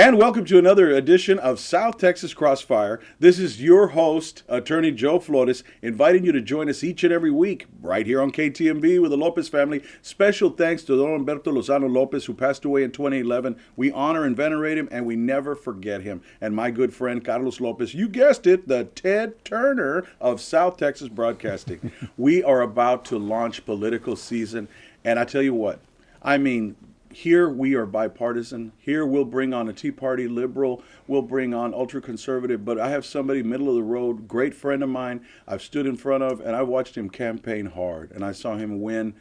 And welcome to another edition of South Texas Crossfire. This is your host, Attorney Joe Flores, inviting you to join us each and every week right here on KTMV with the Lopez family. Special thanks to Don Humberto Lozano Lopez, who passed away in 2011. We honor and venerate him, and we never forget him. And my good friend, Carlos Lopez, you guessed it, the Ted Turner of South Texas Broadcasting. We are about to launch political season, and I tell you what, here we are bipartisan. Here we'll bring on a Tea Party liberal. We'll bring on ultra-conservative. But I have somebody middle of the road, great friend of mine I've stood in front of, and I watched him campaign hard. And I saw him win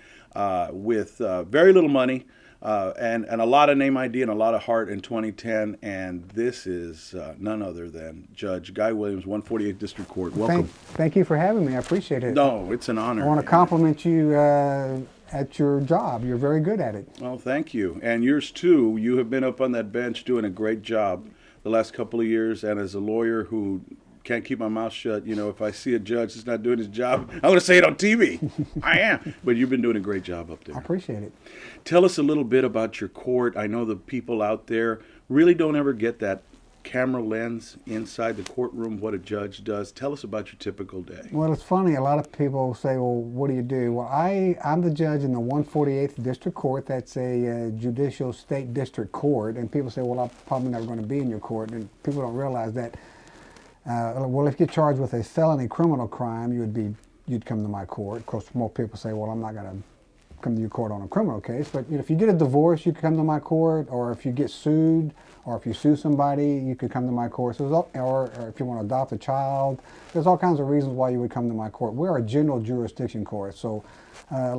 with very little money and a lot of name ID and a lot of heart in 2010. And this is none other than Judge Guy Williams, 148th District Court. Welcome. Thank you for having me. I appreciate it. No, it's an honor. I want to compliment you at your job. You're very good at it. Well, thank you. And yours too. You have been up on that bench doing a great job the last couple of years. And as a lawyer who can't keep my mouth shut, you know, if I see a judge that's not doing his job, I'm going to say it on TV. I am. But you've been doing a great job up there. I appreciate it. Tell us a little bit about your court. I know the people out there really don't ever get that camera lens inside the courtroom, what a judge does. Tell us about your typical day. Well, it's funny. A lot of people say, well, what do you do? Well, I'm the judge in the 148th District Court. That's a judicial state district court. And people say, well, I'm probably never going to be in your court. And people don't realize that, well, if you're charged with a felony criminal crime, you'd come to my court. Of course, more people say, well, I'm not going to come to your court on a criminal case. But if you get a divorce, you can come to my court. Or if you get sued, or if you sue somebody, you could come to my court. So or if you want to adopt a child, there's all kinds of reasons why you would come to my court. We're a general jurisdiction court. So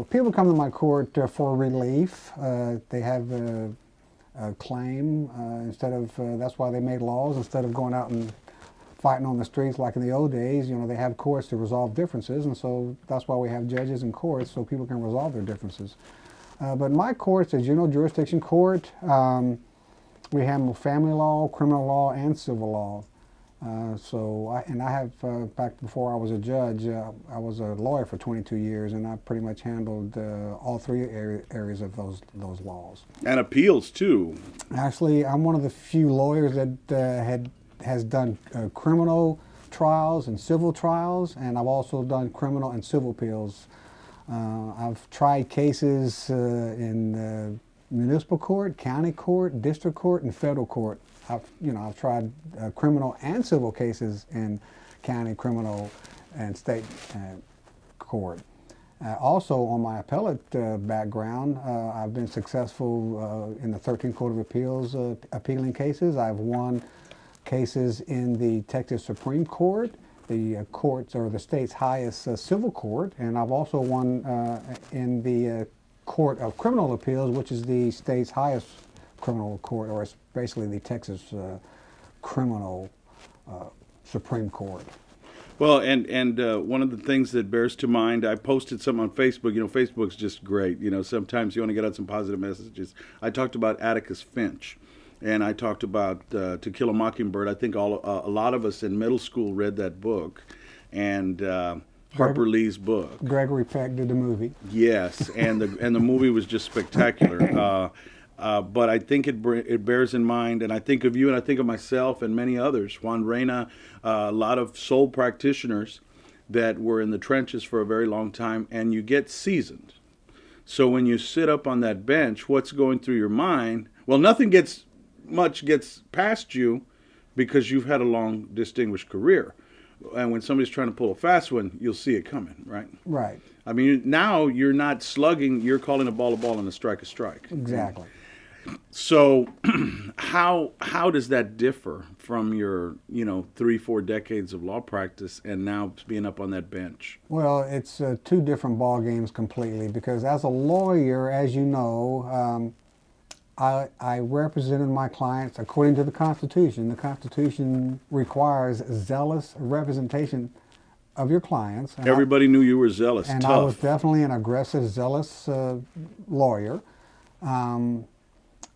people come to my court for relief. They have a claim that's why they made laws. Instead of going out and fighting on the streets like in the old days, you know, they have courts to resolve differences. And so that's why we have judges in courts, so people can resolve their differences. But my court's a general jurisdiction court. We handle family law, criminal law, and civil law. I have, back before I was a judge, I was a lawyer for 22 years, and I pretty much handled all three areas of those laws. And appeals, too. Actually, I'm one of the few lawyers that has done criminal trials and civil trials, and I've also done criminal and civil appeals. I've tried cases in municipal court, county court, district court, and federal court. I've tried criminal and civil cases in county, criminal, and state court. Also, on my appellate background, I've been successful in the 13th Court of Appeals appealing cases. I've won cases in the Texas Supreme Court, the courts or the state's highest civil court, and I've also won in the Court of Criminal Appeals, which is the state's highest criminal court, or it's basically the Texas Criminal Supreme Court. Well, and one of the things that bears to mind, I posted something on Facebook. You know, Facebook's just great. You know, sometimes you want to get out some positive messages. I talked about Atticus Finch, and I talked about To Kill a Mockingbird. I think a lot of us in middle school read that book, and Harper Lee's book. Gregory Peck did the movie. Yes, and the movie was just spectacular. But I think it bears in mind, and I think of you, and I think of myself, and many others. Juan Reyna, a lot of soul practitioners that were in the trenches for a very long time, and you get seasoned. So when you sit up on that bench, what's going through your mind? Well, nothing gets past you because you've had a long, distinguished career. And when somebody's trying to pull a fast one, you'll see it coming, right? Right. I mean, now you're not slugging, you're calling a ball and a strike a strike. Exactly. So how does that differ from your, 3-4 decades of law practice and now being up on that bench? Well, it's two different ball games completely, because as a lawyer, as you know, I represented my clients according to the Constitution. The Constitution requires zealous representation of your clients. And everybody knew you were zealous, and tough. I was definitely an aggressive, zealous lawyer.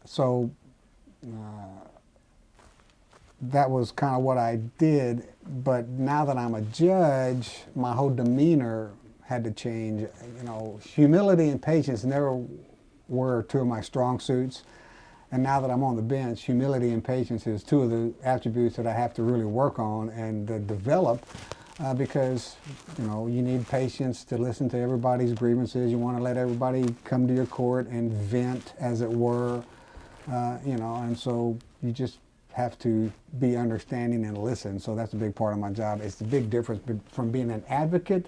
So that was kind of what I did. But now that I'm a judge, my whole demeanor had to change. You know, humility and patience never were two of my strong suits. And now that I'm on the bench, humility and patience is two of the attributes that I have to really work on and develop. Because you need patience to listen to everybody's grievances. You want to let everybody come to your court and vent, as it were. And so you just have to be understanding and listen. So that's a big part of my job. It's the big difference from being an advocate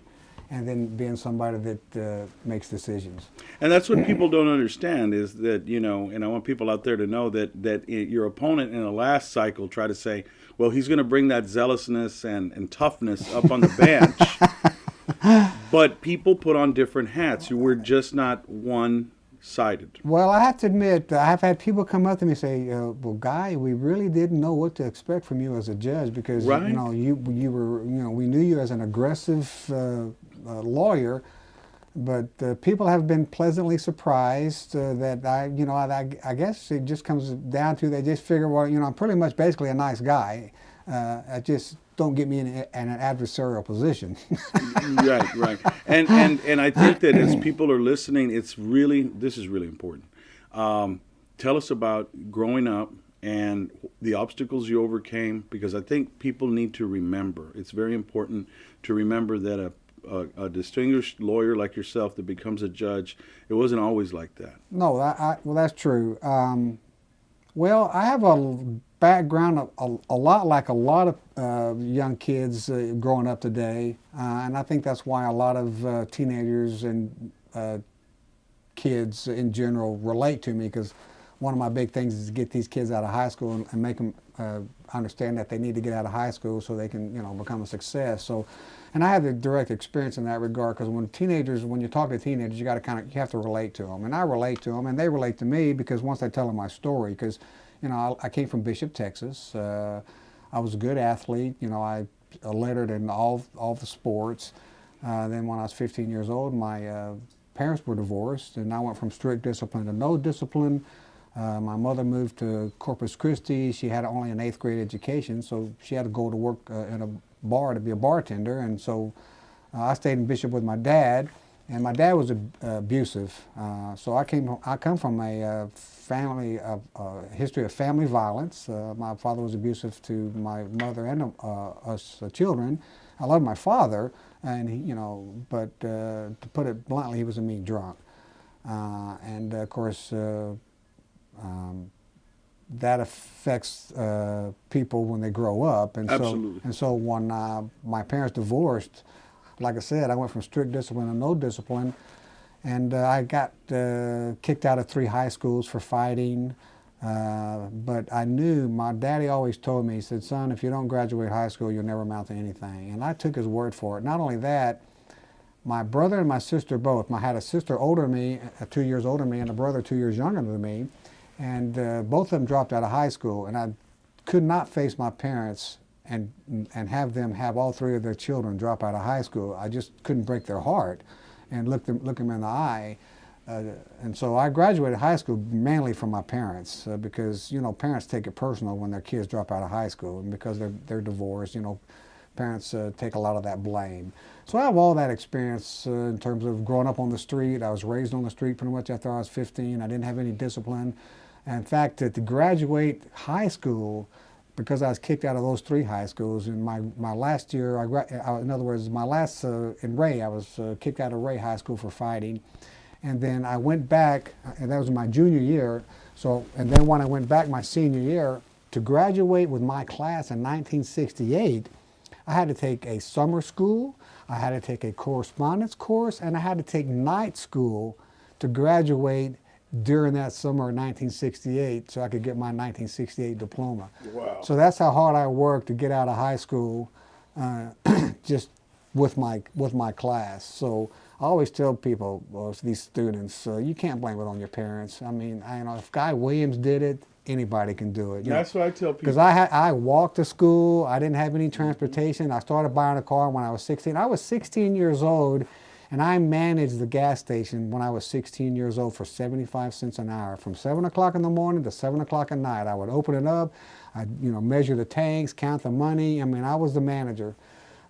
and then being somebody that makes decisions. And that's what people don't understand is that, and I want people out there to know that your opponent in the last cycle tried to say, well, he's going to bring that zealousness and toughness up on the bench. But people put on different hats. We're just not one-sided. Well, I have to admit, I've had people come up to me and say, well, Guy, we really didn't know what to expect from you as a judge because, right. you were, we knew you as an aggressive lawyer. But people have been pleasantly surprised that I guess it just comes down to they just figure, well, I'm pretty much basically a nice guy. I just don't get me in an adversarial position. Right. And I think that as people are listening, this is really important. Tell us about growing up and the obstacles you overcame, because I think people need to remember. It's very important to remember that a distinguished lawyer like yourself that becomes a judge, it wasn't always like that. No, well, that's true. Well, I have a background a lot like a lot of young kids growing up today, and I think that's why a lot of teenagers and kids in general relate to me, because one of my big things is to get these kids out of high school and make them understand that they need to get out of high school so they can become a success. So. And I have a direct experience in that regard, because when you talk to teenagers, you have to relate to them, and I relate to them, and they relate to me because once I tell them my story, because I came from Bishop, Texas. I was a good athlete. I lettered in all the sports. Then when I was 15 years old, my parents were divorced, and I went from strict discipline to no discipline. My mother moved to Corpus Christi. She had only an 8th grade education, so she had to go to work in a bar to be a bartender, and so I stayed in Bishop with my dad, and my dad was abusive. So I come from a family of history of family violence. My father was abusive to my mother and us children. I loved my father, and but to put it bluntly, he was a mean drunk, and of course. That affects people when they grow up, and Absolutely. so when my parents divorced, like I said, I went from strict discipline to no discipline, and I got kicked out of 3 high schools for fighting. But I knew, my daddy always told me, he said, son, if you don't graduate high school, you'll never amount to anything, and I took his word for it. Not only that, my brother and my sister both. I had a sister older than me, 2 years older than me, and a brother 2 years younger than me. And both of them dropped out of high school, and I could not face my parents and have them have all 3 of their children drop out of high school. I just couldn't break their heart and look them in the eye. And so I graduated high school mainly from my parents, because parents take it personal when their kids drop out of high school, and because they're divorced, parents take a lot of that blame. So I have all that experience in terms of growing up on the street. I was raised on the street pretty much after I was 15. I didn't have any discipline. In fact, to graduate high school, because I was kicked out of those 3 high schools, in my last year, in other words, my last, in Ray, I was kicked out of Ray High School for fighting. And then I went back, and that was my junior year. And then when I went back my senior year, to graduate with my class in 1968, I had to take a summer school, I had to take a correspondence course, and I had to take night school to graduate during that summer of 1968 so I could get my 1968 diploma. Wow. So that's how hard I worked to get out of high school just with my class. So I always tell people, these students, you can't blame it on your parents. I mean, if Guy Williams did it, anybody can do it. That's what I tell people. Because I walked to school. I didn't have any transportation. I started buying a car when I was 16. I was 16 years old, and I managed the gas station when I was 16 years old for 75 cents an hour. From 7 o'clock in the morning to 7 o'clock at night. I would open it up, I'd measure the tanks, count the money. I mean, I was the manager.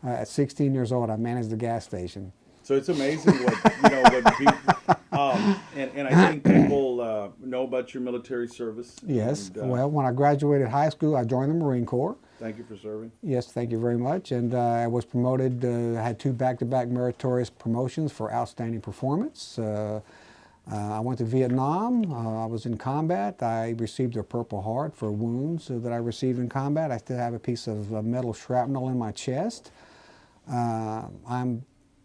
At 16 years old, I managed the gas station. So it's amazing what people, And I think people know about your military service. Yes. And, Well, when I graduated high school, I joined the Marine Corps. thank you for serving. Yes, thank you very much. And I was promoted, I had 2 back-to-back meritorious promotions for outstanding performance. I went to Vietnam. I was in combat. I received a Purple Heart for wounds that I received in combat. I still have a piece of metal shrapnel in my chest.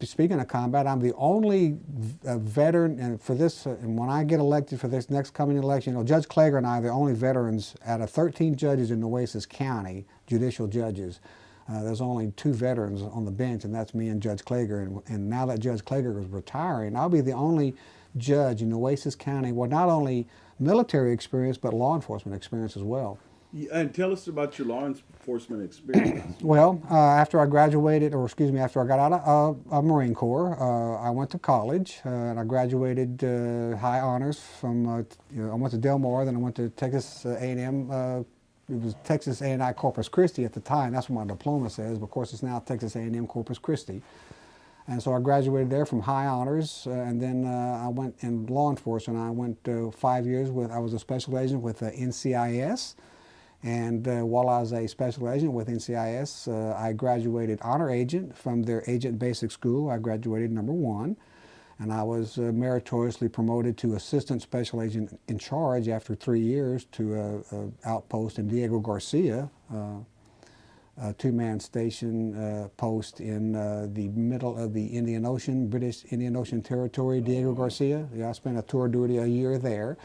Speaking of combat, I'm the only veteran, and for this, and when I get elected for this next coming election, Judge Klager and I are the only veterans out of 13 judges in Nueces County, judicial judges. There's only 2 veterans on the bench, and that's me and Judge Klager. And now that Judge Klager is retiring, I'll be the only judge in Nueces County with not only military experience, but law enforcement experience as well. And tell us about your law enforcement experience. Well, after I graduated, or excuse me, after I got out of Marine Corps, I went to college and I graduated high honors from, I went to Del Mar, then I went to Texas A&M, it was Texas A&I Corpus Christi at the time, that's what my diploma says, but of course it's now Texas A&M Corpus Christi. And so I graduated there from high honors, and then I went in law enforcement. I went 5 years I was a special agent with NCIS. And while I was a special agent with NCIS, I graduated honor agent from their agent basic school. I graduated number 1. And I was meritoriously promoted to assistant special agent in charge after 3 years to an outpost in Diego Garcia, a 2-man station post in the middle of the Indian Ocean, British Indian Ocean Territory, Diego Garcia. Yeah, I spent a tour duty a year there.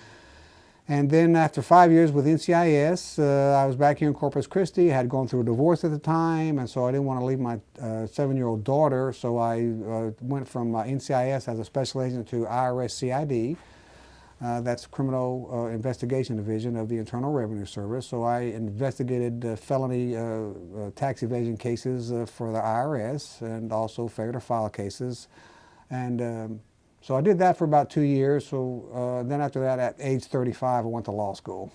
And then after 5 years with NCIS, I was back here in Corpus Christi. I had gone through a divorce at the time, and so I didn't want to leave my 7-year-old daughter, so I went from NCIS as a special agent to IRS CID. That's Criminal Investigation Division of the Internal Revenue Service. So I investigated felony tax evasion cases for the IRS and also failure to file cases. And so I did that for about 2 years. So then after that, at age 35, I went to law school.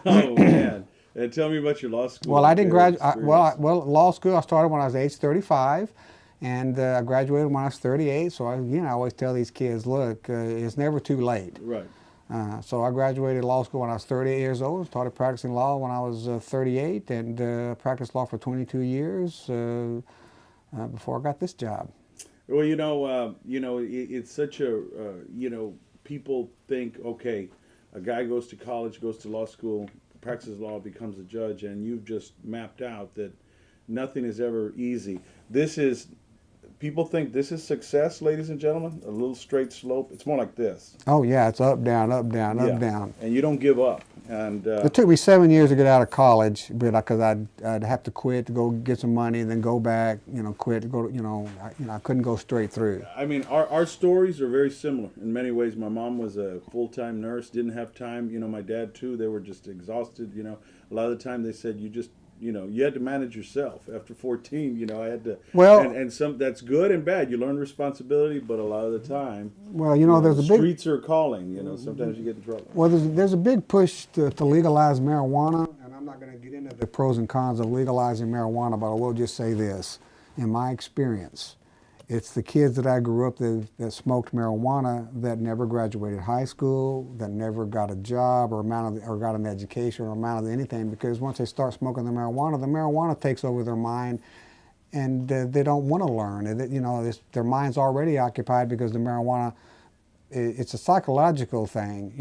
Oh, man. And tell me about your law school. Well, I didn't graduate. Well, law school I started when I was age 35. And I graduated when I was 38, so I always tell these kids, look, it's never too late. Right. So I graduated law school when I was 38 years old, started practicing law when I was 38, and practiced law for 22 years before I got this job. Well, it's such a, people think, okay, a guy goes to college, goes to law school, practices law, becomes a judge, and you've just mapped out that nothing is ever easy. People think this is success, ladies and gentlemen, a little straight slope. It's more like this. Oh, yeah, it's up, down, up, down, up, down. And you don't give up. And it took me 7 years to get out of college because I'd have to quit to go get some money, then go back, quit, go, I couldn't go straight through. I mean, our stories are very similar in many ways. My mom was a full-time nurse, didn't have time. My dad, too, they were just exhausted. A lot of the time they said you had to manage yourself. After 14, I had to. Well, and some that's good and bad. You learn responsibility, but a lot of the time, well, there's the streets are calling. Sometimes you get in trouble. Well, there's a big push to legalize marijuana, and I'm not going to get into the pros and cons of legalizing marijuana, but I will just say this: in my experience, it's the kids that I grew up that smoked marijuana that never graduated high school, that never got a job or got an education or amounted to anything, because once they start smoking the marijuana takes over their mind, and they don't want to learn. Their mind's already occupied because the marijuana, it's a psychological thing.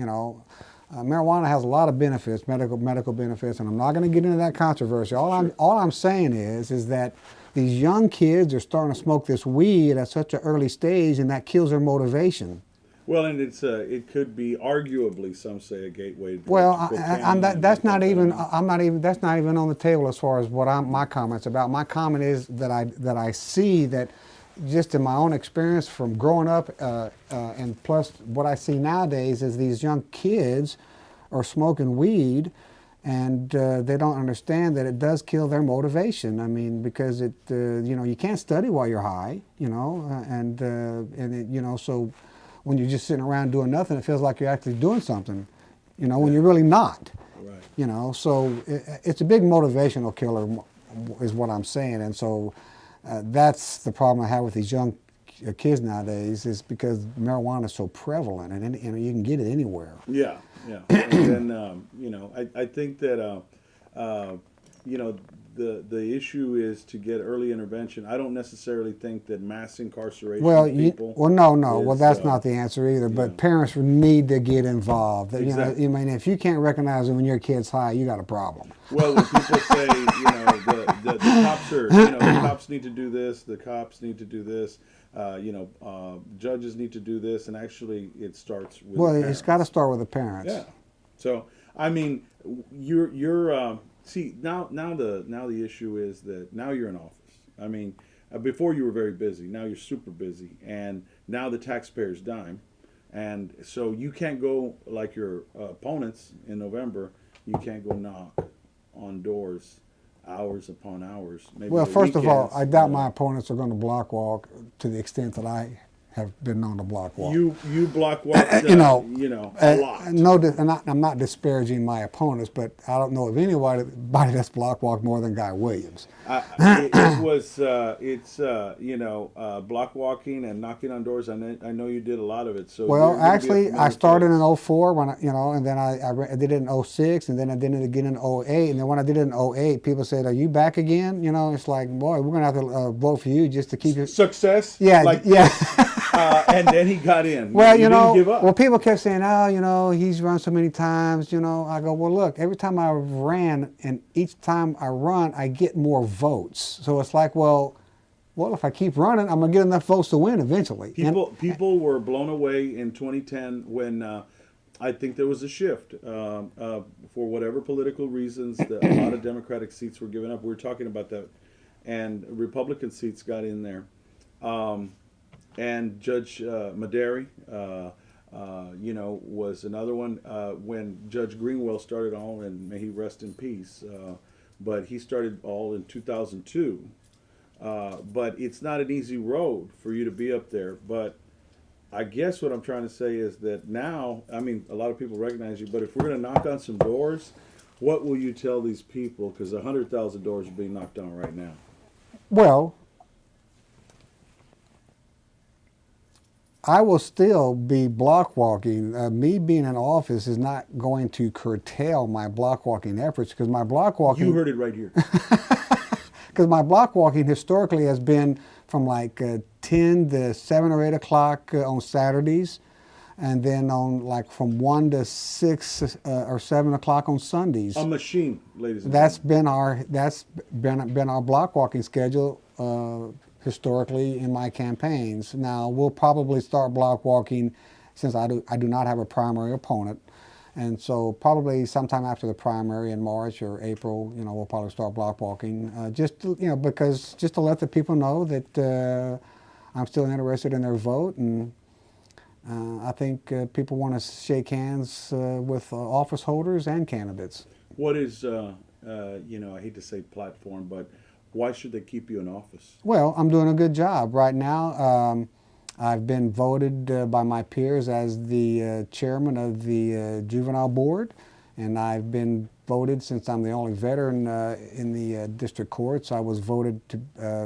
Marijuana has a lot of benefits, medical benefits, and I'm not going to get into that controversy. All I'm saying is that these young kids are starting to smoke this weed at such an early stage, and that kills their motivation. Well, and it could be arguably, some say, a gateway. Well, that's not even on the table as far as what my comments about. My comment is that I see that just in my own experience from growing up, and plus what I see nowadays is these young kids are smoking weed, and they don't understand that it does kill their motivation. I mean, because you can't study while you're high, so when you're just sitting around doing nothing, it feels like you're actually doing something, when you're really not. Right. So it's a big motivational killer, is what I'm saying, and so that's the problem I have with these young kids nowadays is because marijuana is so prevalent, and you can get it anywhere. Yeah, yeah. And then I think that the issue is to get early intervention. I don't necessarily think that mass incarceration Well, of people. well, is, that's not the answer either. But yeah. parents need to get involved. Exactly. I mean, if you can't recognize it when your kid's high, you got a problem. Well, when people say, the cops are, the cops need to do this, the cops need to do this, judges need to do this, and actually it starts with the parents. It's got to start with the parents. Yeah. So, I mean, you're see now the issue is that now you're in office. I mean, before you were very busy. Now you're super busy, and now the taxpayer's dime, and so you can't go like your opponents in November. You can't go knock on doors hours upon hours. Maybe Well, first of all, weekends, I doubt my opponents are going to block walk to the extent that I have been known to block walk. You block walk, a lot. No, and I'm not disparaging my opponents, but I don't know of anybody that's block walked more than Guy Williams. It's block walking and knocking on doors. I know you did a lot of it. So Well, actually, I started face. in 04 when and then I did it in 06, and then I did it again in 08, and then when I did it in 08, people said, "Are you back again?" It's like, boy, we're gonna have to vote for you just to keep it. Success. Yeah, like yeah. And then he got in. Well, you didn't give up. well, people kept saying, "Oh, he's run so many times." I go, "Well, look, every time I ran, and each time I run, I get more votes. So it's like, well, if I keep running, I'm gonna get enough votes to win eventually." People were blown away in 2010 when I think there was a shift for whatever political reasons. A lot of Democratic seats were given up. We were talking about that, and Republican seats got in there. And Judge Maderi, was another one when Judge Greenwell started all, and may he rest in peace. But he started all in 2002. But it's not an easy road for you to be up there. But I guess what I'm trying to say is that now, I mean, a lot of people recognize you, but if we're going to knock on some doors, what will you tell these people? Because 100,000 doors are being knocked on right now. Well, I will still be block walking. Me being in office is not going to curtail my block walking efforts, because my block walking. You heard it right here. Because my block walking historically has been from like 10 to 7 or 8 o'clock on Saturdays, and then on like from 1 to 6 or 7 o'clock on Sundays. A machine, ladies and That's gentlemen. been our block walking schedule historically in my campaigns. Now we'll probably start block walking, since I do not have a primary opponent, and so probably sometime after the primary in March or April, we'll probably start block walking, because just to let the people know that I'm still interested in their vote, and I think people want to shake hands with office holders and candidates. What is, I hate to say platform, but why should they keep you in office? Well, I'm doing a good job right now. I've been voted by my peers as the chairman of the juvenile board, and I've been voted, since I'm the only veteran in the district courts, I was voted to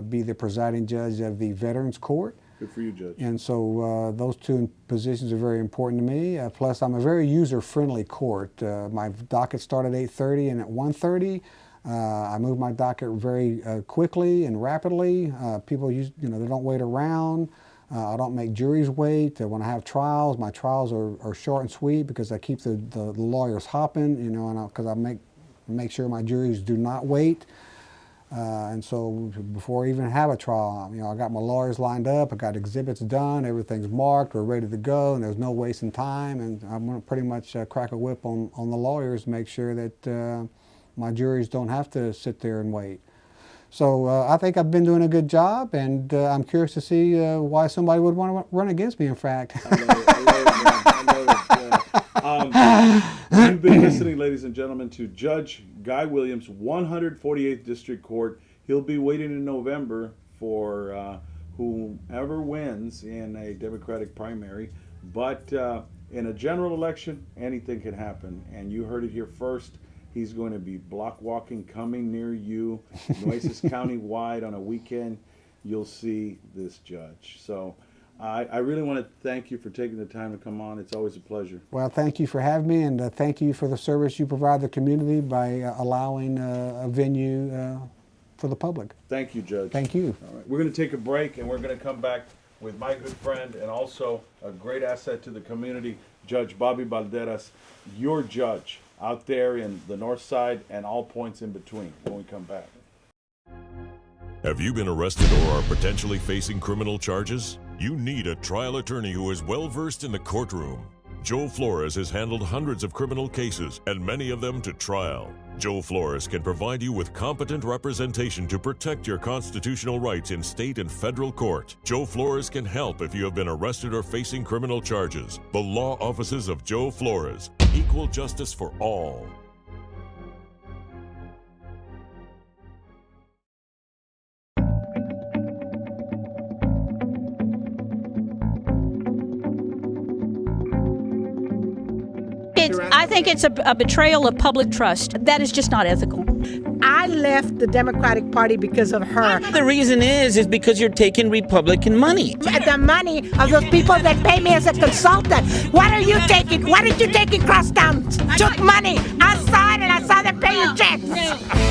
be the presiding judge of the Veterans Court. Good for you, Judge. And so those two positions are very important to me. Plus, I'm a very user-friendly court. My docket started at 8:30, and at 1:30, I move my docket very quickly and rapidly. People they don't wait around. I don't make juries wait. When I have trials, my trials are short and sweet, because I keep the lawyers hopping, because I make sure my juries do not wait. And so before I even have a trial, I got my lawyers lined up, I got exhibits done, everything's marked, we're ready to go, and there's no wasting time. And I'm going to pretty much crack a whip on the lawyers, make sure that my juries don't have to sit there and wait. So I think I've been doing a good job, and I'm curious to see why somebody would want to run against me, in fact. I love it. You've been listening, ladies and gentlemen, to Judge Guy Williams, 148th District Court. He'll be waiting in November for whomever wins in a Democratic primary. But in a general election, anything can happen. And you heard it here first. He's going to be block walking, coming near you, Nueces County wide on a weekend. You'll see this judge. So I really want to thank you for taking the time to come on. It's always a pleasure. Well, thank you for having me, and thank you for the service you provide the community by allowing a venue for the public. Thank you, Judge. Thank you. All right, we're going to take a break, and we're going to come back with my good friend and also a great asset to the community, Judge Bobby Balderas, your judge out there in the north side and all points in between when we come back. Have you been arrested or are potentially facing criminal charges? You need a trial attorney who is well-versed in the courtroom. Joe Flores has handled hundreds of criminal cases and many of them to trial. Joe Flores can provide you with competent representation to protect your constitutional rights in state and federal court. Joe Flores can help if you have been arrested or facing criminal charges. The law offices of Joe Flores. Equal justice for all. I think it's a betrayal of public trust. That is just not ethical. I left the Democratic Party because of her. The reason is because you're taking Republican money. The money of those people that pay me as a consultant. What are you taking? What did you take in Crosstown? Took money. I saw it and I saw them pay you checks.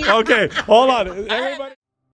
Okay, hold on. Everybody.